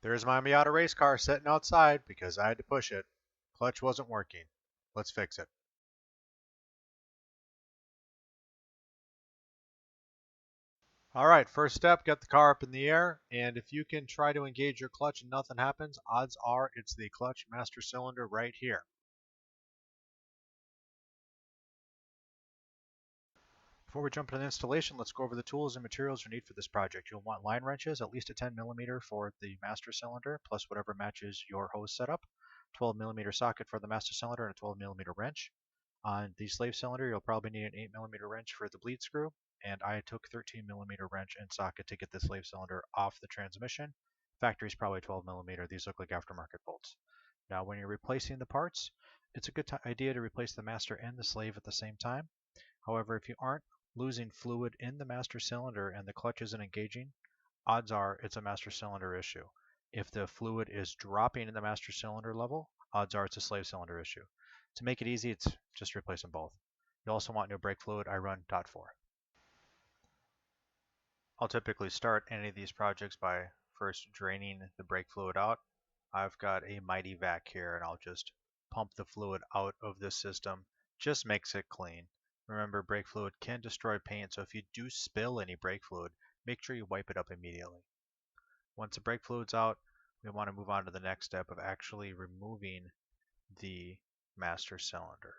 There's my Miata race car sitting outside because I had to push it. Clutch wasn't working. Let's fix it. Alright, first step, get the car up in the air, and if you can try to engage your clutch and nothing happens, odds are it's the clutch master cylinder right here. Before we jump into the installation, let's go over the tools and materials you need for this project. You'll want line wrenches, at least a 10mm for the master cylinder, plus whatever matches your hose setup, 12mm socket for the master cylinder, and a 12mm wrench. On the slave cylinder, you'll probably need an 8mm wrench for the bleed screw, and I took 13mm wrench and socket to get the slave cylinder off the transmission. Factory's probably 12mm. These look like aftermarket bolts. Now, when you're replacing the parts, it's a good idea to replace the master and the slave at the same time. However, if you aren't losing fluid in the master cylinder and the clutch isn't engaging, odds are it's a master cylinder issue. If the fluid is dropping in the master cylinder level, odds are it's a slave cylinder issue. To make it easy, it's just replace them both. You also want new brake fluid. I run .4. I'll typically start any of these projects by first draining the brake fluid out. I've got a mighty vac here and I'll just pump the fluid out of the system. Just makes it clean. Remember, brake fluid can destroy paint, so if you do spill any brake fluid, make sure you wipe it up immediately. Once the brake fluid's out, we want to move on to the next step of actually removing the master cylinder.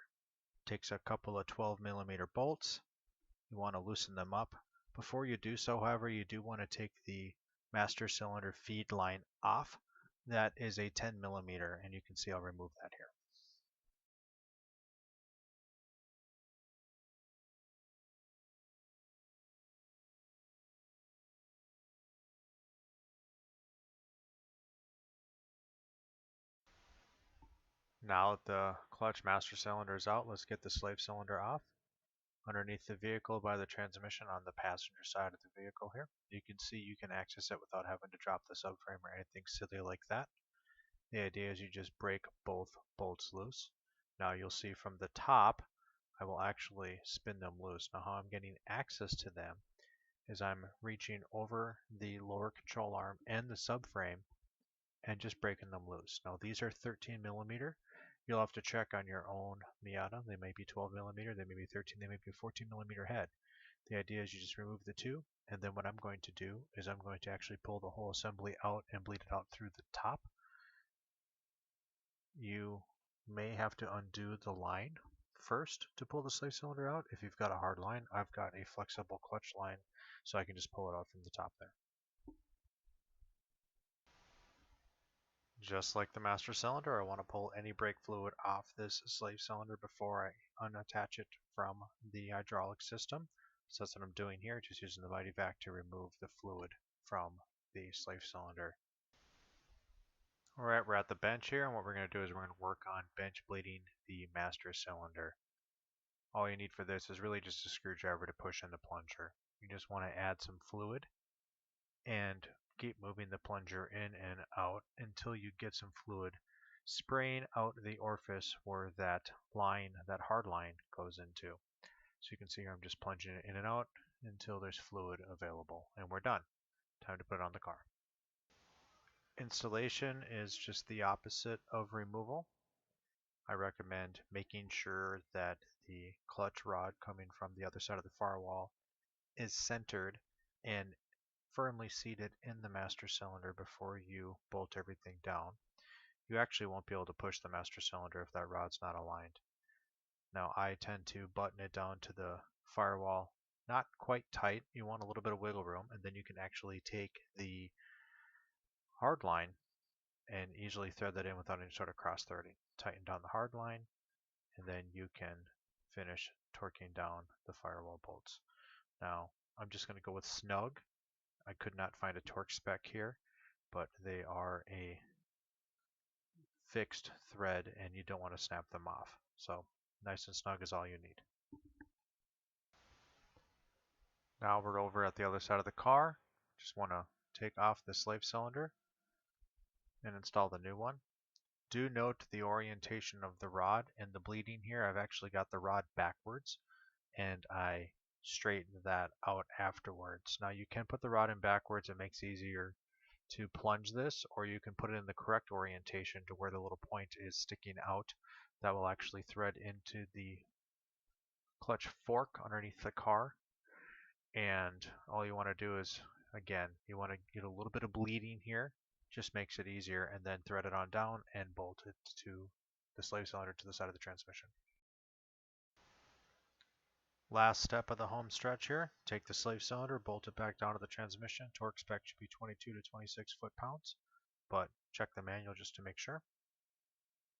Takes a couple of 12mm bolts. You want to loosen them up. Before you do so, however, you do want to take the master cylinder feed line off. That is a 10mm, and you can see I'll remove that here. Now that the clutch master cylinder is out, let's get the slave cylinder off. Underneath the vehicle by the transmission on the passenger side of the vehicle here, you can see you can access it without having to drop the subframe or anything silly like that. The idea is you just break both bolts loose. Now you'll see from the top, I will actually spin them loose. Now how I'm getting access to them is I'm reaching over the lower control arm and the subframe and just breaking them loose. Now these are 13mm. You'll have to check on your own Miata. They may be 12mm, they may be 13, they may be 14mm head. The idea is you just remove the two, and then what I'm going to do is I'm going to actually pull the whole assembly out and bleed it out through the top. You may have to undo the line first to pull the slave cylinder out. If you've got a hard line, I've got a flexible clutch line, so I can just pull it out from the top there. Just like the master cylinder, I want to pull any brake fluid off this slave cylinder before I unattach it from the hydraulic system. So that's what I'm doing here, just using the mighty vac to remove the fluid from the slave cylinder. Alright, we're at the bench here, and what we're going to do is we're going to work on bench bleeding the master cylinder. All you need for this is really just a screwdriver to push in the plunger. You just want to add some fluid and keep moving the plunger in and out until you get some fluid spraying out the orifice where that line, that hard line, goes into. So you can see here I'm just plunging it in and out until there's fluid available, and we're done. Time to put it on the car. Installation is just the opposite of removal. I recommend making sure that the clutch rod coming from the other side of the firewall is centered and firmly seated in the master cylinder before you bolt everything down. You actually won't be able to push the master cylinder if that rod's not aligned. Now I tend to button it down to the firewall, not quite tight. You want a little bit of wiggle room, and then you can actually take the hard line and easily thread that in without any sort of cross threading. Tighten down the hard line, and then you can finish torquing down the firewall bolts. Now I'm just going to go with snug. I could not find a torque spec here, but they are a fixed thread and you don't want to snap them off. So nice and snug is all you need. Now we're over at the other side of the car. Just want to take off the slave cylinder and install the new one. Do note the orientation of the rod and the bleeding here. I've actually got the rod backwards and I straightened that out afterwards. Now you can put the rod in backwards. It makes it easier to plunge this, or you can put it in the correct orientation to where the little point is sticking out. That will actually thread into the clutch fork underneath the car. And all you want to do is, again, you want to get a little bit of bleeding here, just makes it easier, and then thread it on down and bolt it to the slave cylinder to the side of the transmission. Last step of the home stretch here, take the slave cylinder, bolt it back down to the transmission. Torque spec should be 22 to 26 foot-pounds, but check the manual just to make sure.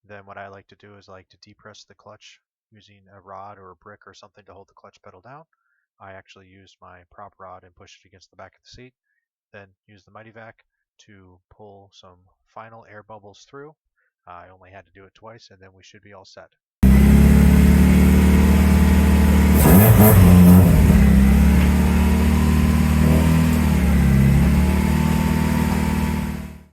Then what I like to do is I like to depress the clutch using a rod or a brick or something to hold the clutch pedal down. I actually used my prop rod and pushed it against the back of the seat. Then use the Mighty Vac to pull some final air bubbles through. I only had to do it twice, and then we should be all set.